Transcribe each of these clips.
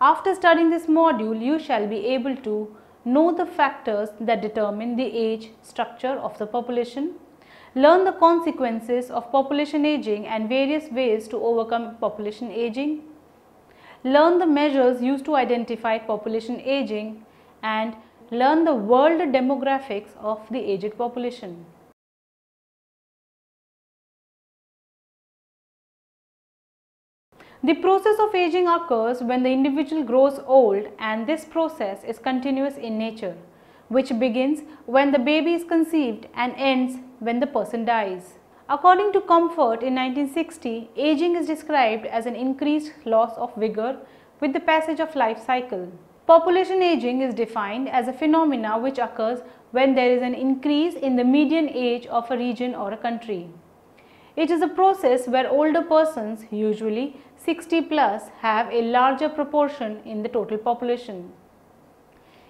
After studying this module, you shall be able to know the factors that determine the age structure of the population, learn the consequences of population aging and various ways to overcome population aging, learn the measures used to identify population aging, and learn the world demographics of the aged population. The process of aging occurs when the individual grows old, and this process is continuous in nature, which begins when the baby is conceived and ends when the person dies. According to Comfort in 1960, aging is described as an increased loss of vigor with the passage of life cycle. Population aging is defined as a phenomena which occurs when there is an increase in the median age of a region or a country. It is a process where older persons, usually 60 plus, have a larger proportion in the total population.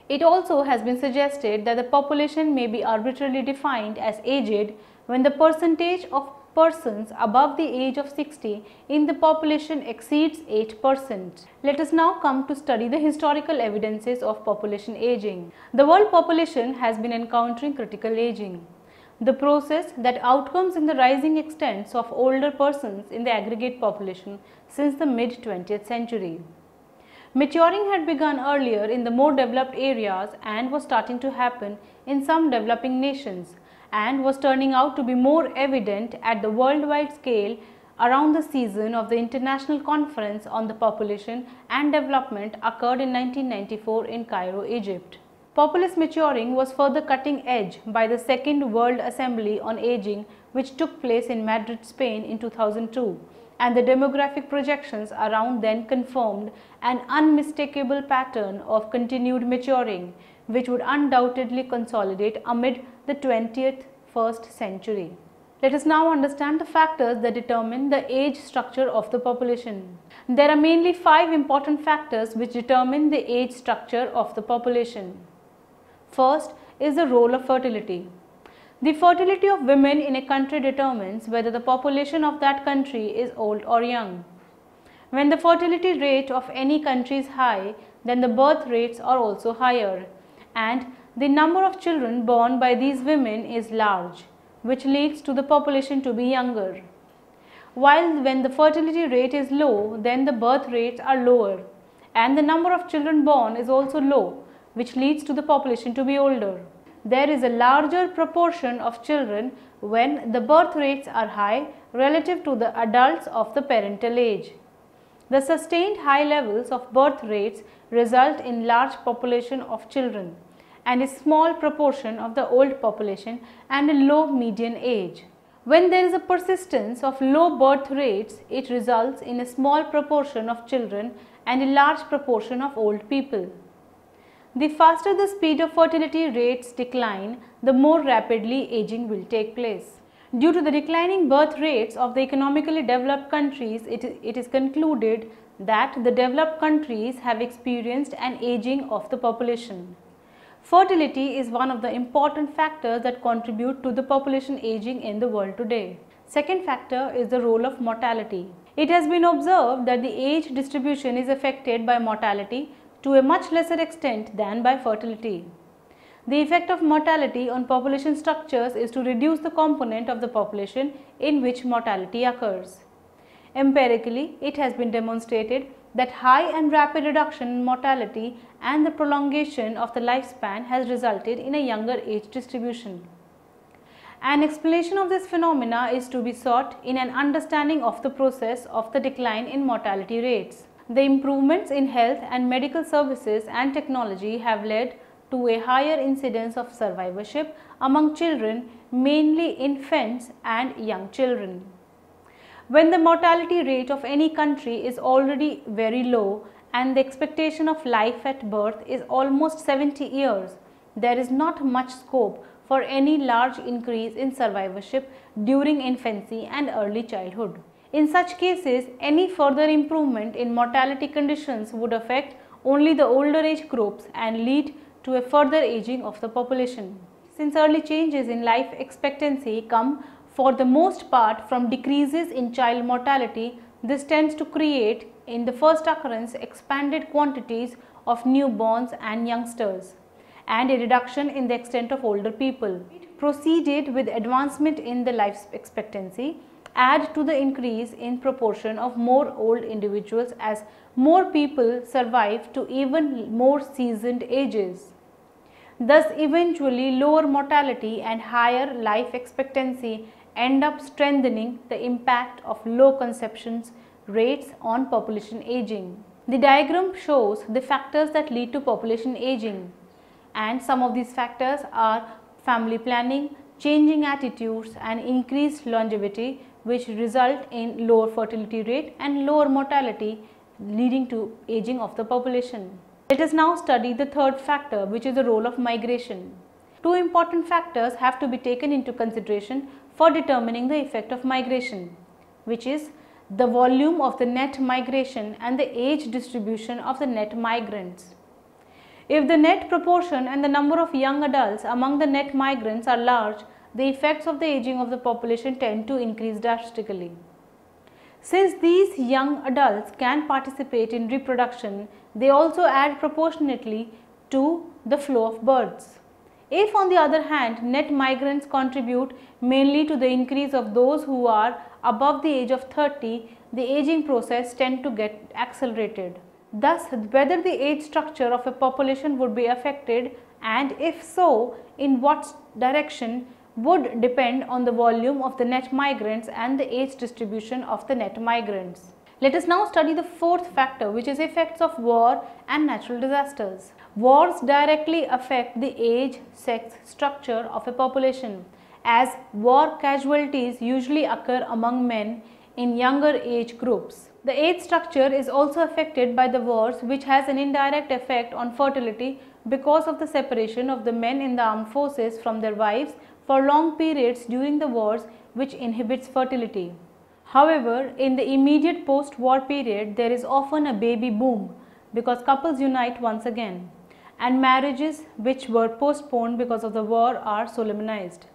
It also has been suggested that the population may be arbitrarily defined as aged when the percentage of persons above the age of 60 in the population exceeds 8%. Let us now come to study the historical evidences of population aging. The world population has been encountering critical aging, the process that outcomes in the rising extents of older persons in the aggregate population since the mid-20th century. Maturing had begun earlier in the more developed areas and was starting to happen in some developing nations, and was turning out to be more evident at the worldwide scale around the season of the International Conference on the Population and Development occurred in 1994 in Cairo, Egypt. Populace maturing was further cutting edge by the Second World Assembly on Aging, which took place in Madrid, Spain in 2002, and the demographic projections around then confirmed an unmistakable pattern of continued maturing, which would undoubtedly consolidate amid the 21st century. Let us now understand the factors that determine the age structure of the population. There are mainly 5 important factors which determine the age structure of the population. First is the role of fertility. The fertility of women in a country determines whether the population of that country is old or young. When the fertility rate of any country is high, then the birth rates are also higher, and the number of children born by these women is large, which leads to the population to be younger. While when the fertility rate is low, then the birth rates are lower, and the number of children born is also low, which leads to the population to be older. There is a larger proportion of children when the birth rates are high relative to the adults of the parental age. The sustained high levels of birth rates result in large population of children and a small proportion of the old population and a low median age. When there is a persistence of low birth rates, it results in a small proportion of children and a large proportion of old people. The faster the speed of fertility rates decline, the more rapidly aging will take place. Due to the declining birth rates of the economically developed countries, it is concluded that the developed countries have experienced an aging of the population. Fertility is one of the important factors that contribute to the population aging in the world today. Second factor is the role of mortality. It has been observed that the age distribution is affected by mortality to a much lesser extent than by fertility. The effect of mortality on population structures is to reduce the component of the population in which mortality occurs. Empirically, it has been demonstrated that high and rapid reduction in mortality and the prolongation of the lifespan has resulted in a younger age distribution. An explanation of this phenomena is to be sought in an understanding of the process of the decline in mortality rates. The improvements in health and medical services and technology have led to a higher incidence of survivorship among children, mainly infants and young children. When the mortality rate of any country is already very low and the expectation of life at birth is almost 70 years, there is not much scope for any large increase in survivorship during infancy and early childhood. In such cases, any further improvement in mortality conditions would affect only the older age groups and lead to a further aging of the population. Since early changes in life expectancy come for the most part from decreases in child mortality, This tends to create, in the first occurrence, expanded quantities of newborns and youngsters, and a reduction in the extent of older people. It proceeded with advancement in the life expectancy, add to the increase in proportion of more old individuals as more people survive to even more seasoned ages. Thus, eventually lower mortality and higher life expectancy end up strengthening the impact of low conception rates on population aging. The diagram shows the factors that lead to population aging, and some of these factors are family planning, changing attitudes and increased longevity, which result in lower fertility rate and lower mortality, leading to aging of the population. Let us now study the third factor, which is the role of migration. Two important factors have to be taken into consideration for determining the effect of migration, which is the volume of the net migration and the age distribution of the net migrants. If the net proportion and the number of young adults among the net migrants are large, the effects of the aging of the population tend to increase drastically. Since these young adults can participate in reproduction, they also add proportionately to the flow of births. If, on the other hand, net migrants contribute mainly to the increase of those who are above the age of 30, the aging process tends to get accelerated. Thus, whether the age structure of a population would be affected, and if so, in what direction, would depend on the volume of the net migrants and the age distribution of the net migrants. Let us now study the fourth factor, which is effects of war and natural disasters. Wars directly affect the age, sex structure of a population, as war casualties usually occur among men in younger age groups. The age structure is also affected by the wars, which has an indirect effect on fertility because of the separation of the men in the armed forces from their wives for long periods during the wars, which inhibits fertility. However, in the immediate post-war period, there is often a baby boom because couples unite once again, and marriages which were postponed because of the war are solemnized.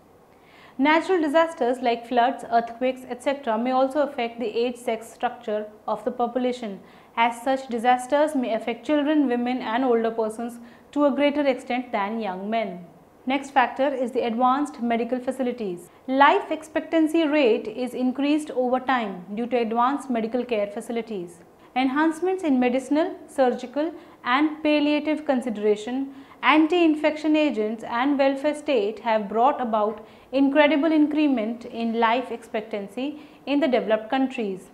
Natural disasters like floods, earthquakes, etc. may also affect the age-sex structure of the population, as such disasters may affect children, women and older persons to a greater extent than young men. Next factor is the advanced medical facilities. Life expectancy rate is increased over time due to advanced medical care facilities. Enhancements in medicinal, surgical and palliative consideration, anti-infection agents and welfare state have brought about incredible increment in life expectancy in the developed countries,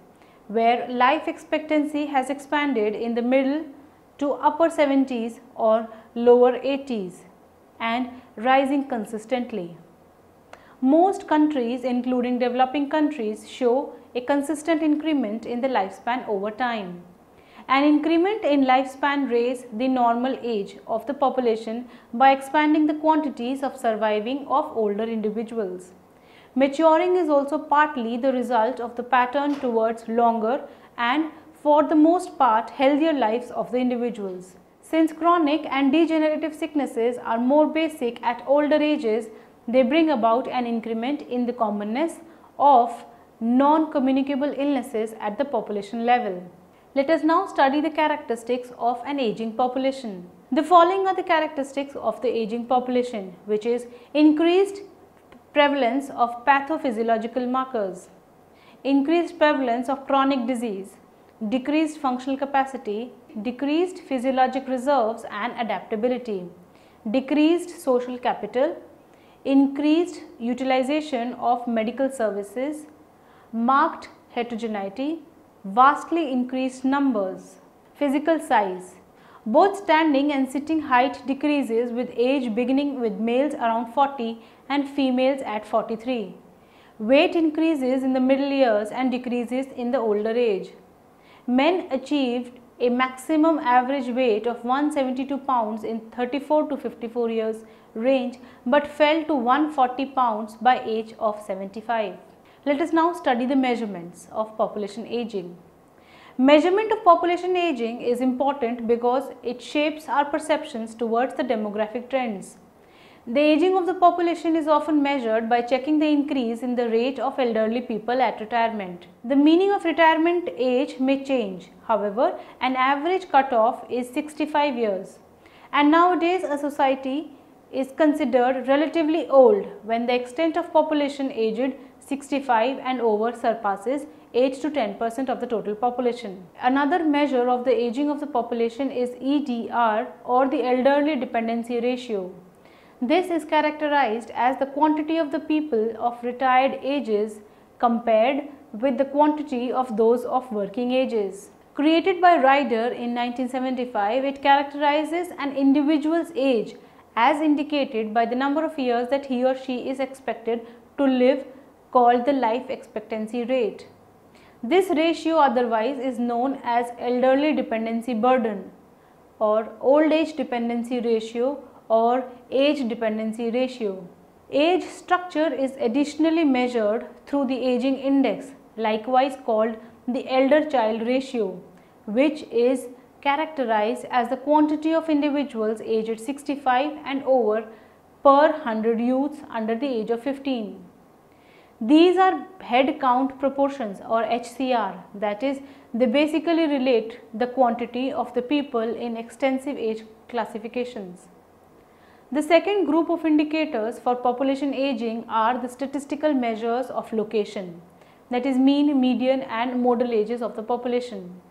where life expectancy has expanded in the middle to upper 70s or lower 80s and rising consistently. Most countries, including developing countries, show a consistent increment in the lifespan over time. An increment in lifespan raises the normal age of the population by expanding the quantities of surviving of older individuals. Maturing is also partly the result of the pattern towards longer and, for the most part, healthier lives of the individuals. Since chronic and degenerative sicknesses are more basic at older ages, they bring about an increment in the commonness of non-communicable illnesses at the population level. Let us now study the characteristics of an aging population. The following are the characteristics of the aging population, which is increased prevalence of pathophysiological markers, increased prevalence of chronic disease, decreased functional capacity, decreased physiologic reserves and adaptability, decreased social capital, increased utilization of medical services, marked heterogeneity, vastly increased numbers. Physical size. Both standing and sitting height decreases with age, beginning with males around 40 and females at 43. Weight increases in the middle years and decreases in the older age. Men achieved a maximum average weight of 172 pounds in 34 to 54 years range, but fell to 140 pounds by age of 75. Let us now study the measurements of population aging. Measurement of population aging is important because it shapes our perceptions towards the demographic trends. The aging of the population is often measured by checking the increase in the rate of elderly people at retirement. The meaning of retirement age may change. However, an average cutoff is 65 years. And nowadays, a society is considered relatively old when the extent of population aged 65 and over surpasses 8 to 10% of the total population. Another measure of the aging of the population is EDR, or the elderly dependency ratio. This is characterized as the quantity of the people of retired ages compared with the quantity of those of working ages. Created by Ryder in 1975, it characterizes an individual's age as indicated by the number of years that he or she is expected to live, called the life expectancy rate. This ratio otherwise is known as elderly dependency burden, or old age dependency ratio, or age dependency ratio. Age structure is additionally measured through the aging index, likewise called the elder child ratio, which is characterized as the quantity of individuals aged 65 and over per 100 youths under the age of 15. These are head count proportions, or HCR, that is, they basically relate the quantity of the people in extensive age classifications. The second group of indicators for population aging are the statistical measures of location, that is mean, median and modal ages of the population.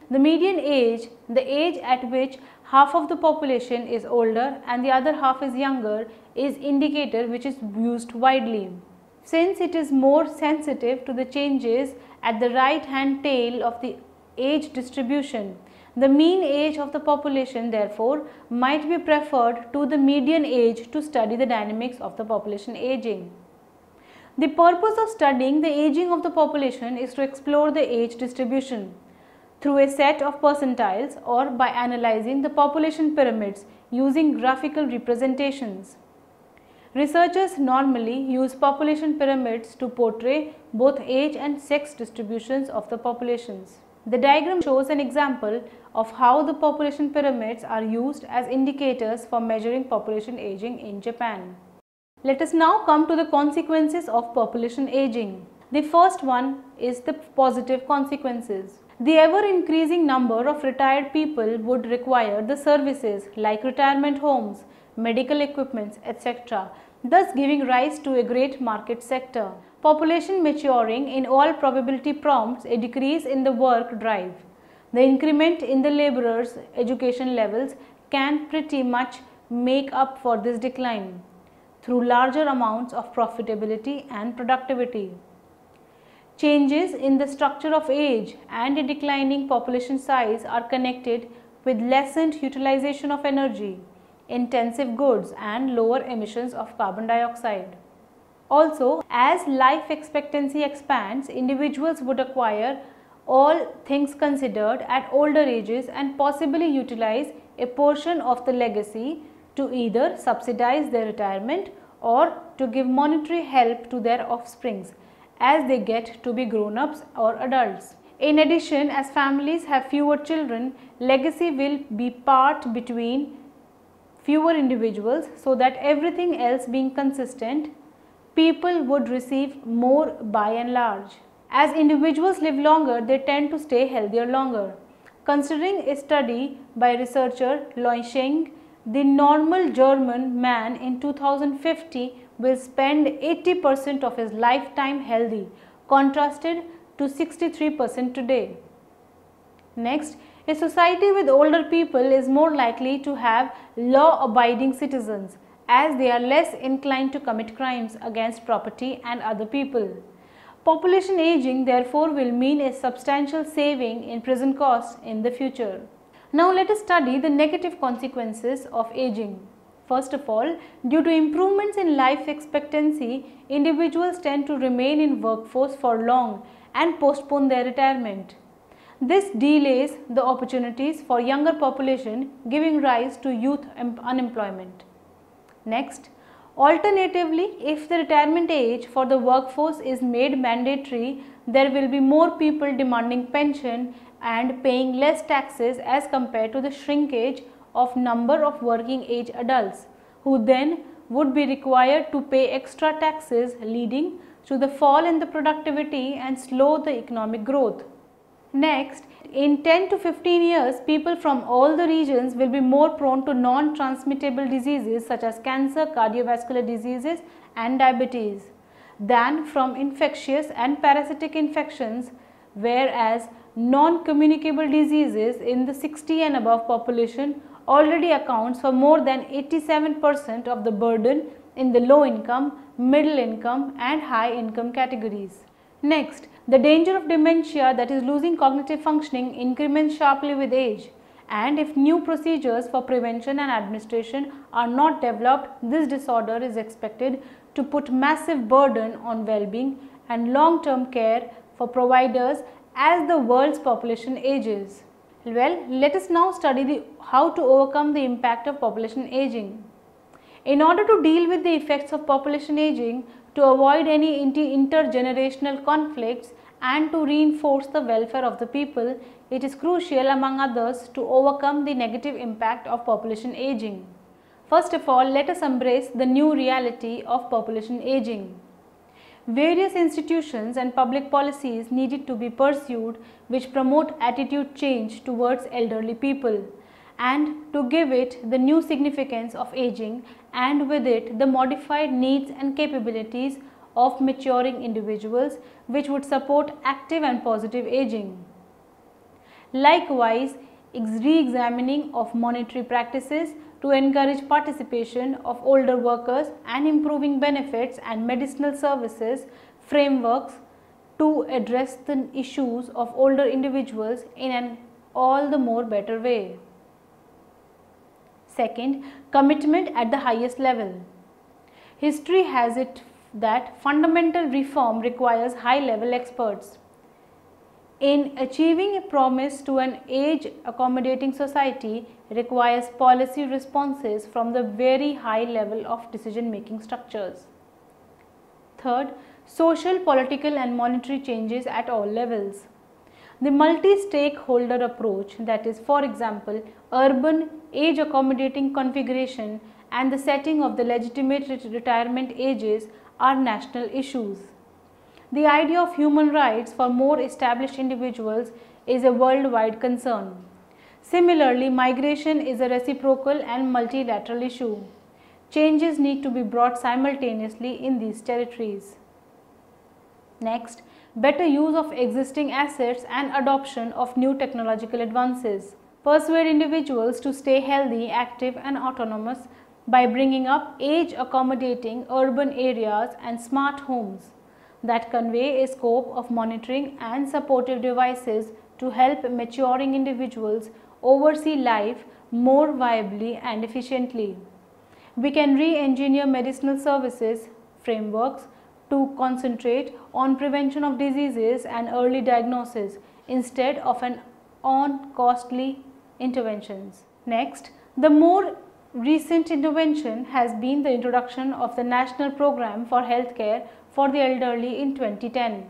The median age, the age at which half of the population is older and the other half is younger, is indicator which is used widely. Since it is more sensitive to the changes at the right hand tail of the age distribution, the mean age of the population therefore might be preferred to the median age to study the dynamics of the population aging. The purpose of studying the aging of the population is to explore the age distribution through a set of percentiles or by analyzing the population pyramids using graphical representations. Researchers normally use population pyramids to portray both age and sex distributions of the populations. The diagram shows an example of how the population pyramids are used as indicators for measuring population aging in Japan. Let us now come to the consequences of population aging. The first one is the positive consequences. The ever increasing number of retired people would require the services like retirement homes, medical equipments, etc., thus giving rise to a great market sector. Population maturing in all probability prompts a decrease in the work drive. The increment in the laborers' education levels can pretty much make up for this decline through larger amounts of profitability and productivity. Changes in the structure of age and a declining population size are connected with lessened utilization of energy, intensive goods and lower emissions of carbon dioxide. Also, as life expectancy expands, individuals would acquire, all things considered, at older ages and possibly utilize a portion of the legacy to either subsidize their retirement or to give monetary help to their offsprings as they get to be grown-ups or adults. In addition, as families have fewer children, legacy will be part between fewer individuals, so that everything else being consistent, people would receive more by and large. As individuals live longer, they tend to stay healthier longer. Considering a study by researcher Loisheng, the normal German man in 2050 will spend 80% of his lifetime healthy, contrasted to 63% today. Next, a society with older people is more likely to have law-abiding citizens, as they are less inclined to commit crimes against property and other people. Population aging therefore will mean a substantial saving in prison costs in the future. Now let us study the negative consequences of aging. First of all, due to improvements in life expectancy, individuals tend to remain in workforce for long and postpone their retirement. This delays the opportunities for younger population, giving rise to youth unemployment. Next, alternatively, if the retirement age for the workforce is made mandatory, there will be more people demanding pension and paying less taxes as compared to the shrinkage of number of working age adults, who then would be required to pay extra taxes, leading to the fall in the productivity and slow the economic growth. Next, in 10 to 15 years, people from all the regions will be more prone to non-transmittable diseases such as cancer, cardiovascular diseases and diabetes than from infectious and parasitic infections, whereas non-communicable diseases in the 60 and above population already accounts for more than 87% of the burden in the low income, middle income and high income categories. Next, the danger of dementia, that is losing cognitive functioning, increments sharply with age, and if new procedures for prevention and administration are not developed, this disorder is expected to put massive burden on well-being and long-term care for providers as the world's population ages. Well, let us now study how to overcome the impact of population aging. In order to deal with the effects of population aging, to avoid any intergenerational conflicts and to reinforce the welfare of the people, it is crucial, among others, to overcome the negative impact of population aging. First of all, let us embrace the new reality of population aging. Various institutions and public policies needed to be pursued which promote attitude change towards elderly people and to give it the new significance of aging and with it the modified needs and capabilities of maturing individuals which would support active and positive aging. Likewise, re-examining of monetary practices to encourage participation of older workers and improving benefits and medicinal services frameworks to address the issues of older individuals in an all the more better way. Second, commitment at the highest level. History has it that fundamental reform requires high-level experts. In achieving a promise to an age-accommodating society requires policy responses from the very high level of decision-making structures. Third, social, political and monetary changes at all levels. The multi-stakeholder approach, that is, for example, urban age-accommodating configuration and the setting of the legitimate retirement ages are national issues. The idea of human rights for more established individuals is a worldwide concern. Similarly, migration is a reciprocal and multilateral issue. Changes need to be brought simultaneously in these territories. Next, better use of existing assets and adoption of new technological advances. Persuade individuals to stay healthy, active and autonomous by bringing up age-accommodating urban areas and smart homes that convey a scope of monitoring and supportive devices to help maturing individuals oversee life more viably and efficiently. We can re-engineer medicinal services frameworks to concentrate on prevention of diseases and early diagnosis instead of on costly interventions. Next, the more recent intervention has been the introduction of the National Program for Healthcare for the Elderly in 2010,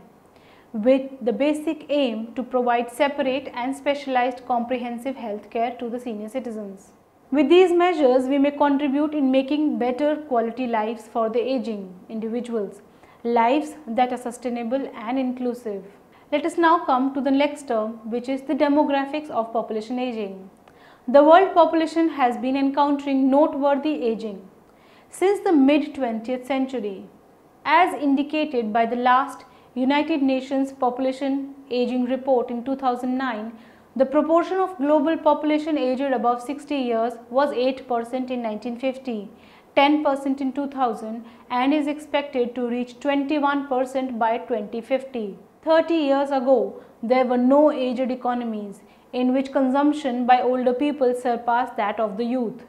with the basic aim to provide separate and specialized comprehensive health care to the senior citizens. With these measures, we may contribute in making better quality lives for the aging individuals, lives that are sustainable and inclusive. Let us now come to the next term, which is the demographics of population aging. The world population has been encountering noteworthy aging since the mid-20th century. As indicated by the last United Nations Population Aging Report in 2009, the proportion of global population aged above 60 years was 8% in 1950, 10% in 2000 and is expected to reach 21% by 2050. 30 years ago, there were no aged economies in which consumption by older people surpassed that of the youth.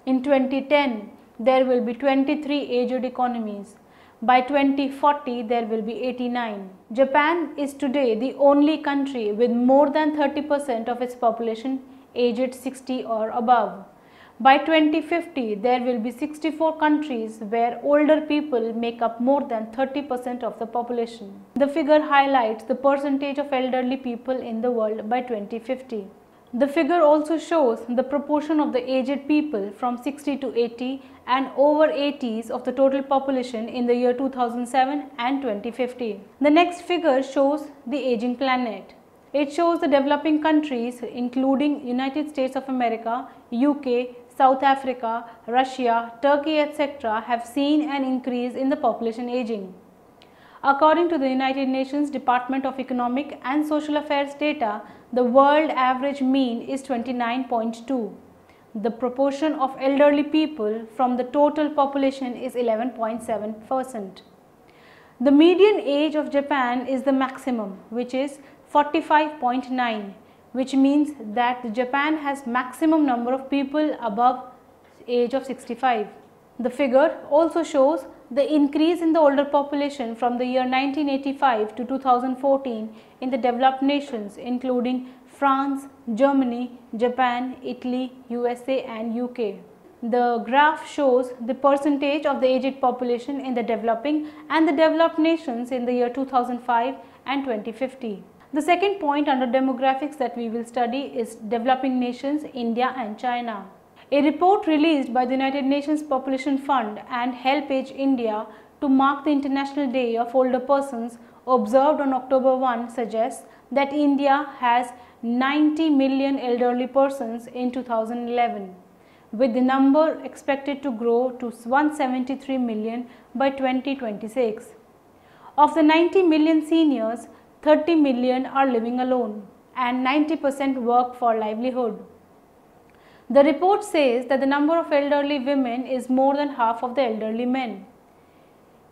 In 2010, there will be 23 aged economies. By 2040, there will be 89. Japan is today the only country with more than 30% of its population aged 60 or above. By 2050, there will be 64 countries where older people make up more than 30% of the population. The figure highlights the percentage of elderly people in the world by 2050. The figure also shows the proportion of the aged people from 60 to 80 and over 80s of the total population in the year 2007 and 2050. The next figure shows the aging planet. It shows the developing countries including United States of America, UK, South Africa, Russia, Turkey, etc. have seen an increase in the population aging. According to the United Nations Department of Economic and Social Affairs data, the world average mean is 29.2. The proportion of elderly people from the total population is 11.7%. The median age of Japan is the maximum, which is 45.9, which means that Japan has maximum number of people above age of 65. The figure also shows the increase in the older population from the year 1985 to 2014 in the developed nations including France, Germany, Japan, Italy, USA and UK. The graph shows the percentage of the aged population in the developing and the developed nations in the year 2005 and 2050. The second point under demographics that we will study is developing nations, India and China. A report released by the United Nations Population Fund and Help Age India to mark the International Day of Older Persons observed on October 1 suggests that India has 90 million elderly persons in 2011, with the number expected to grow to 173 million by 2026. Of the 90 million seniors, 30 million are living alone and 90% work for livelihood. The report says that the number of elderly women is more than half of the elderly men.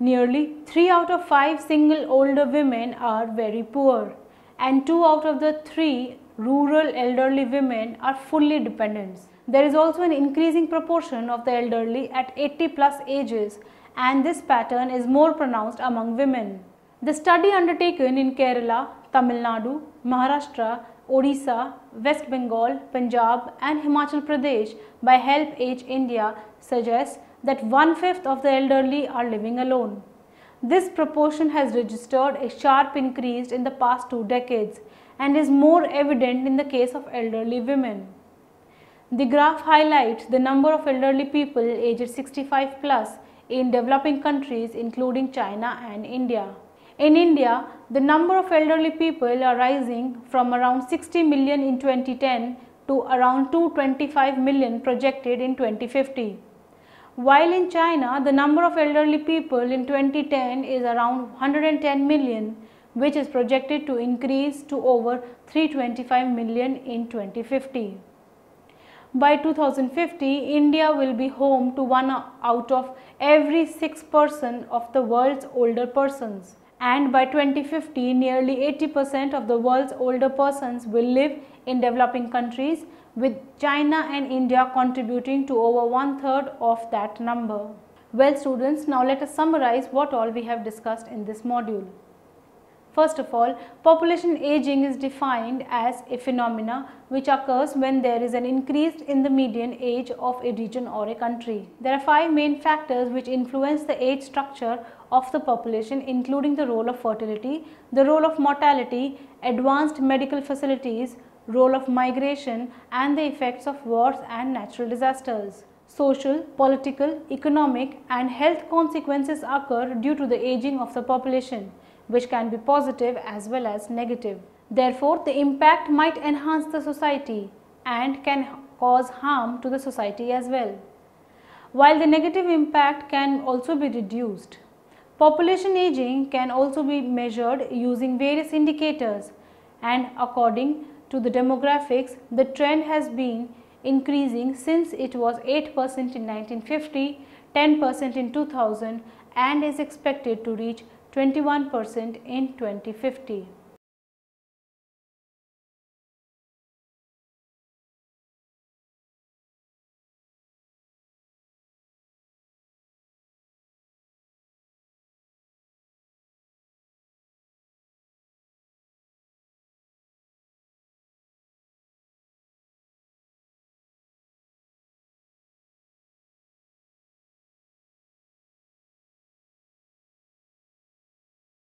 Nearly 3 out of 5 single older women are very poor and 2 out of the 3 rural elderly women are fully dependent. There is also an increasing proportion of the elderly at 80 plus ages, and this pattern is more pronounced among women. The study undertaken in Kerala, Tamil Nadu, Maharashtra, Odisha, West Bengal, Punjab and Himachal Pradesh by Help Age India suggests that 1/5 of the elderly are living alone. This proportion has registered a sharp increase in the past 2 decades and is more evident in the case of elderly women. The graph highlights the number of elderly people aged 65 plus in developing countries including China and India. In India, the number of elderly people are rising from around 60 million in 2010 to around 225 million projected in 2050. While in China, the number of elderly people in 2010 is around 110 million, which is projected to increase to over 325 million in 2050. By 2050, India will be home to 1 out of every 6 person of the world's older persons. And by 2050, nearly 80% of the world's older persons will live in developing countries, with China and India contributing to over 1/3 of that number. Well students, now let us summarize what all we have discussed in this module. First of all, population aging is defined as a phenomena which occurs when there is an increase in the median age of a region or a country. There are 5 main factors which influence the age structure of the population, including the role of fertility, the role of mortality, advanced medical facilities, role of migration and the effects of wars and natural disasters. Social, political, economic and health consequences occur due to the aging of the population, which can be positive as well as negative. Therefore, the impact might enhance the society and can cause harm to the society as well, while the negative impact can also be reduced. Population aging can also be measured using various indicators, and according to the demographics, the trend has been increasing since it was 8% in 1950, 10% in 2000 and is expected to reach 21% in 2050.